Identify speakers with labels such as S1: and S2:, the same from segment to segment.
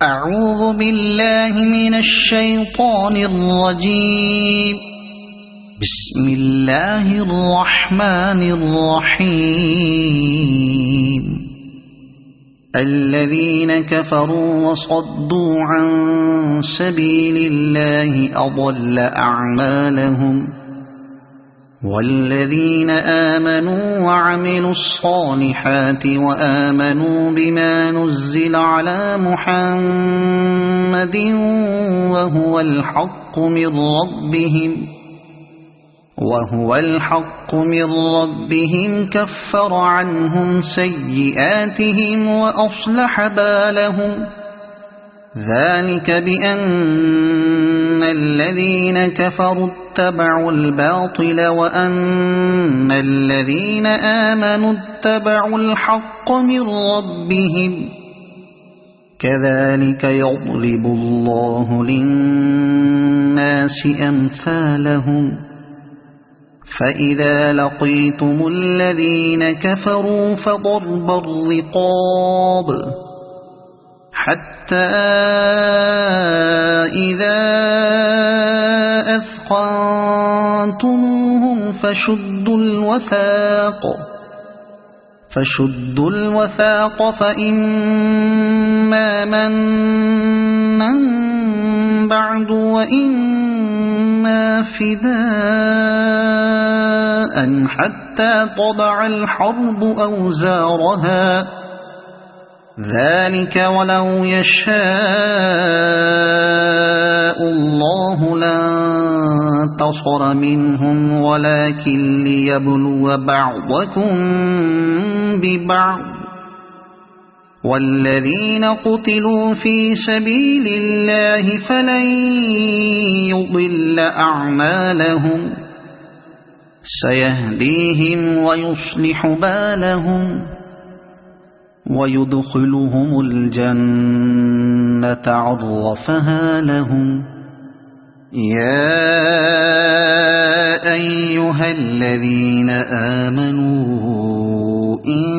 S1: أعوذ بالله من الشيطان الرجيم. بسم الله الرحمن الرحيم. الذين كفروا وصدوا عن سبيل الله أضل أعمالهم، والذين آمنوا وعملوا الصالحات وآمنوا بما نزل على محمد وهو الحق من ربهم كفر عنهم سيئاتهم وأصلح بالهم. ذلك بأن الذين كفروا اتبعوا الباطل وأن الذين آمنوا اتبعوا الحق من ربهم. كذلك يضرب الله للناس أمثالهم. فإذا لقيتم الذين كفروا فضرب الرقاب حتى إذا أثخنتموهم فشدوا الوثاق فإما منا بعد وإما فداء حتى تضع الحرب أوزارها. ذلك ولو يشاء الله لانتصر منهم ولكن ليبلو بعضكم ببعض. والذين قتلوا في سبيل الله فلن يضل أعمالهم، سيهديهم ويصلح بالهم ويدخلهم الجنة عرفها لهم. يا أيها الذين آمنوا إن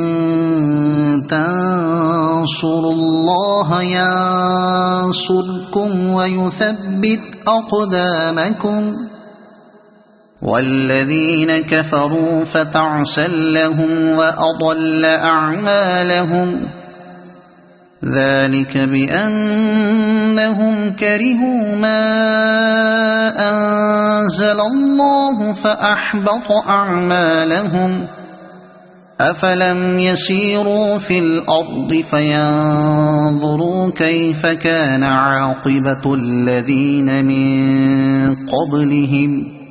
S1: تنصروا الله ينصركم ويثبت أقدامكم. والذين كفروا فتعسا لهم وأضل أعمالهم. ذلك بأنهم كرهوا ما أنزل الله فأحبط أعمالهم. أفلم يسيروا في الأرض فينظروا كيف كان عاقبة الذين من قبلهم.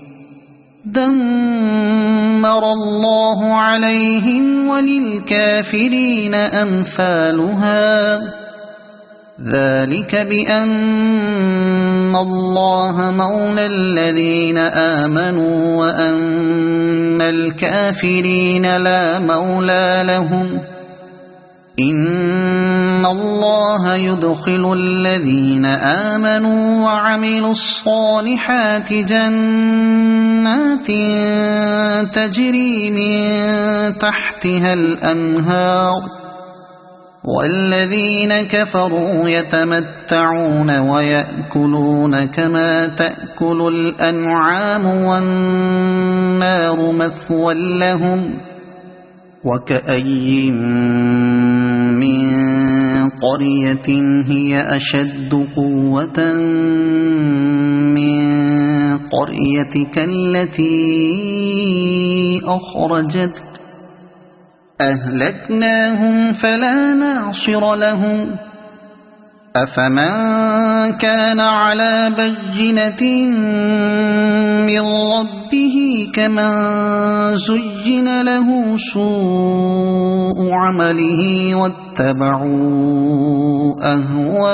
S1: دمر الله عليهم وللكافرين أمثالها. ذلك بأن الله مولى الذين آمنوا وأن الكافرين لا مولى لهم. إن الله يدخل الذين آمنوا وعملوا الصالحات جنات تجري من تحتها الأنهار، والذين كفروا يتمتعون ويأكلون كما تأكل الأنعام والنار مثوى لهم. وكأي من قرية هي أشد قوة من قريتك التي أخرجتك أهلكناهم فلا ناصر لهم. أفمن كان على بينة من ربه كمن زين له سوء عمله واتبعوا أهواءهم.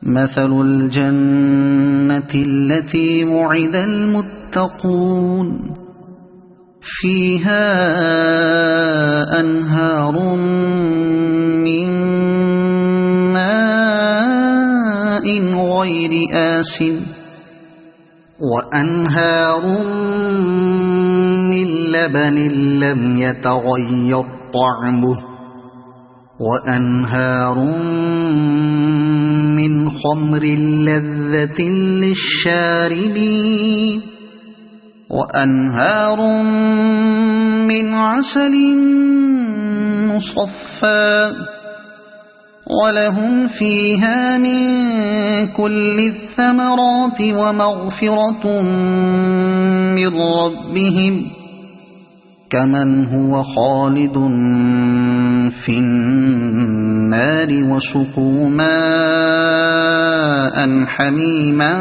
S1: مثل الجنة التي وعد المتقون فيها أنهار من ماء غير آسن وأنهار من لبن لم يتغير طعمه وأنهار من خمر لذة للشاربين وأنهار من عسل مصفى ولهم فيها من كل الثمرات ومغفرة من ربهم كمن هو خالد في النار وسقوا ماء حميما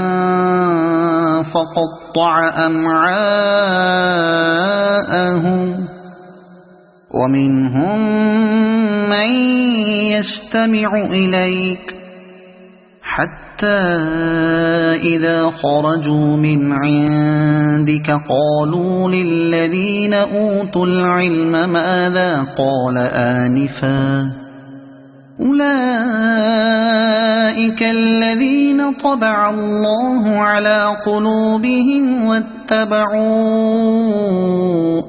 S1: فقطع أمعاءهم ومنهم من يستمع إليك حتى إذا خرجوا من عندك قالوا للذين أوتوا العلم ماذا قال آنفا أولئك الذين طبع الله على قلوبهم واتبعوا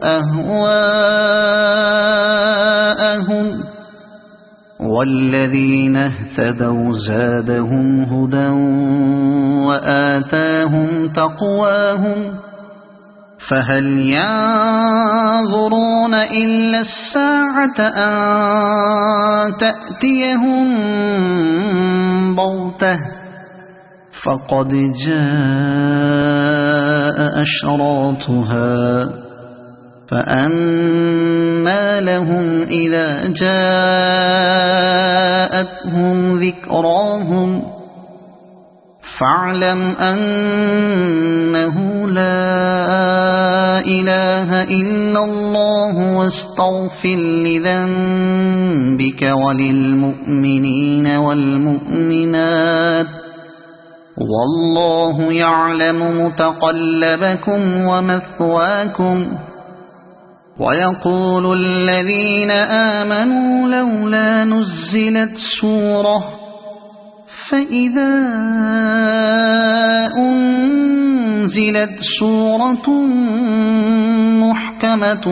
S1: أهواءهم والذين اهتدوا زادهم هدى وآتاهم تقواهم فهل ينظرون إلا الساعة أن تأتيهم بغتة فقد جاء أشراطها فأنى لهم إذا جاءتهم ذكراهم فاعلم أنه لا إله إلا الله واستغفر لذنبك وللمؤمنين والمؤمنات والله يعلم متقلبكم ومثواكم ويقول الذين آمنوا لولا نزلت سورة فإذا أنزلت سورة محكمة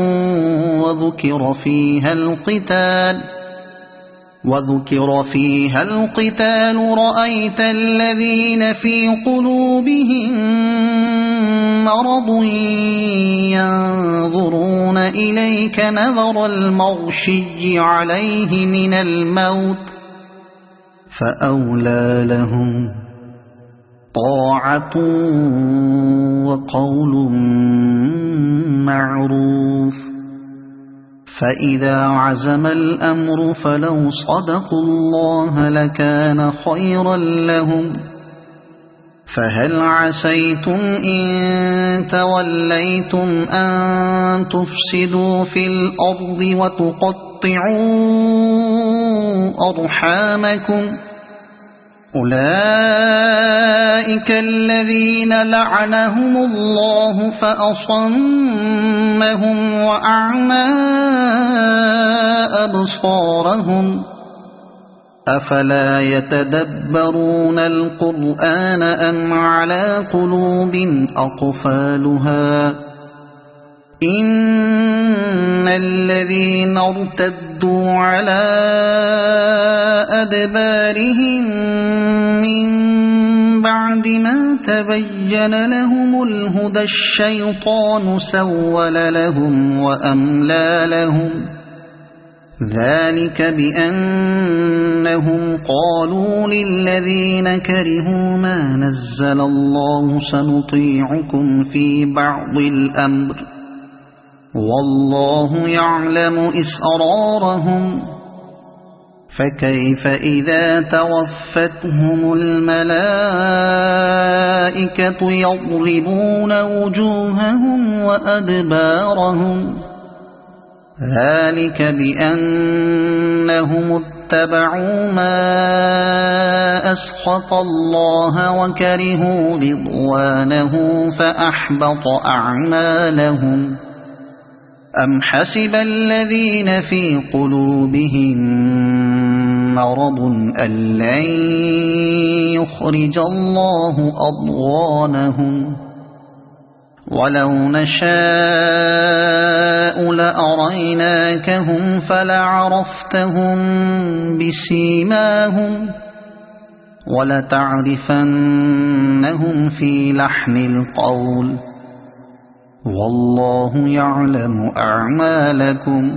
S1: وذكر فيها القتال رأيت الذين في قلوبهم مرض ينظرون إليك نظر المغشي عليه من الموت فأولى لهم طاعة وقول معروف فإذا عزم الأمر فلو صدقوا الله لكان خيرا لهم فهل عسيتم إن توليتم أن تفسدوا في الأرض وتقطعوا أرحامكم أولئك الذين لعنهم الله فأصمهم وأعمى أبصارهم أفلا يتدبرون القرآن أم على قلوب أقفالها إن الذين ارتدوا على أدبارهم من بعد ما تبين لهم الهدى الشيطان سول لهم وأملى لهم ذلك بأنهم قالوا للذين كرهوا ما نزل الله سنطيعكم في بعض الأمر والله يعلم إسرارهم فكيف إذا توفتهم الملائكة يضربون وجوههم وأدبارهم ذلك بأنهم اتبعوا ما أسخط الله وكرهوا رضوانه فأحبط أعمالهم أم حسب الذين في قلوبهم مرض أن لن يخرج الله أضغانهم ولو نشاء لأريناكهم فلعرفتهم بسيماهم ولتعرفنهم في لحن القول والله يعلم أعمالكم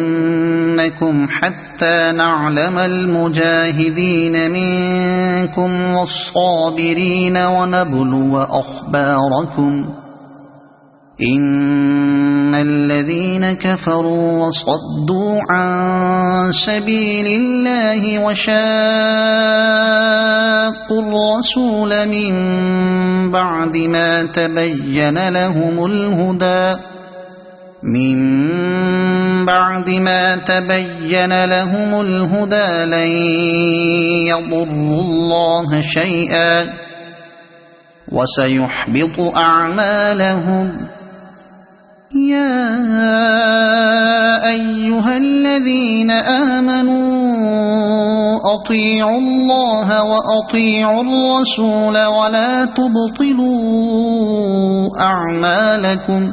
S1: ولنبلونكم حتى نعلم المجاهدين منكم والصابرين ونبلو أخباركم إن الذين كفروا وصدوا عن سبيل الله وشاقوا الرسول من بعد ما تبين لهم الهدى لن يضروا الله شيئا وسيحبط أعمالهم يا أيها الذين آمنوا أطيعوا الله وأطيعوا الرسول ولا تبطلوا أعمالكم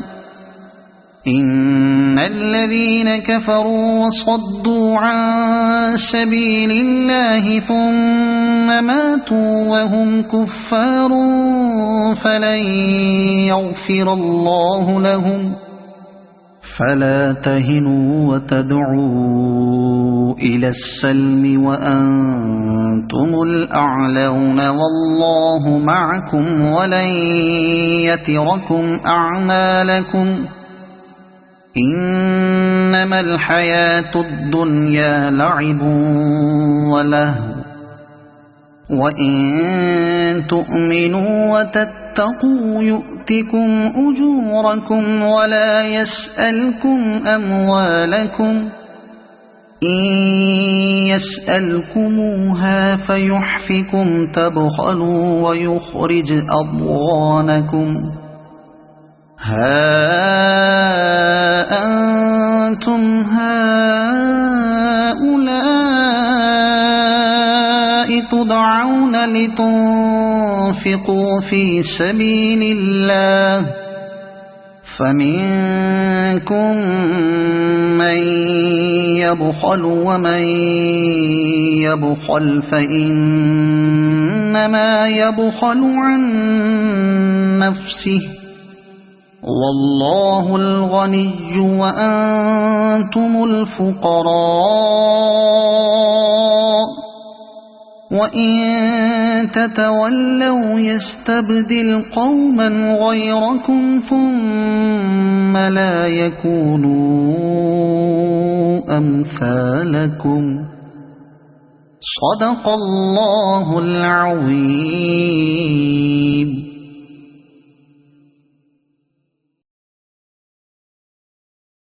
S1: إن الذين كفروا وصدوا عن سبيل الله ثم ماتوا وهم كفار فلن يغفر الله لهم فلا تهنوا وتدعوا إلى السلم وأنتم الأعلون والله معكم ولن يتركم أعمالكم إنما الحياة الدنيا لعب ولهو وإن تؤمنوا وتتقوا يؤتكم أجوركم ولا يسألكم أموالكم إن يسألكموها فيحفكم تبخلوا ويخرج أضغانكم ها أنتم هؤلاء تدعون لتنفقوا في سبيل الله فمنكم من يبخل ومن يبخل فإنما يبخل عن نفسه والله الغني وأنتم الفقراء وإن تتولوا يستبدل قوما غيركم ثم لا يكونوا أمثالكم صدق الله العظيم.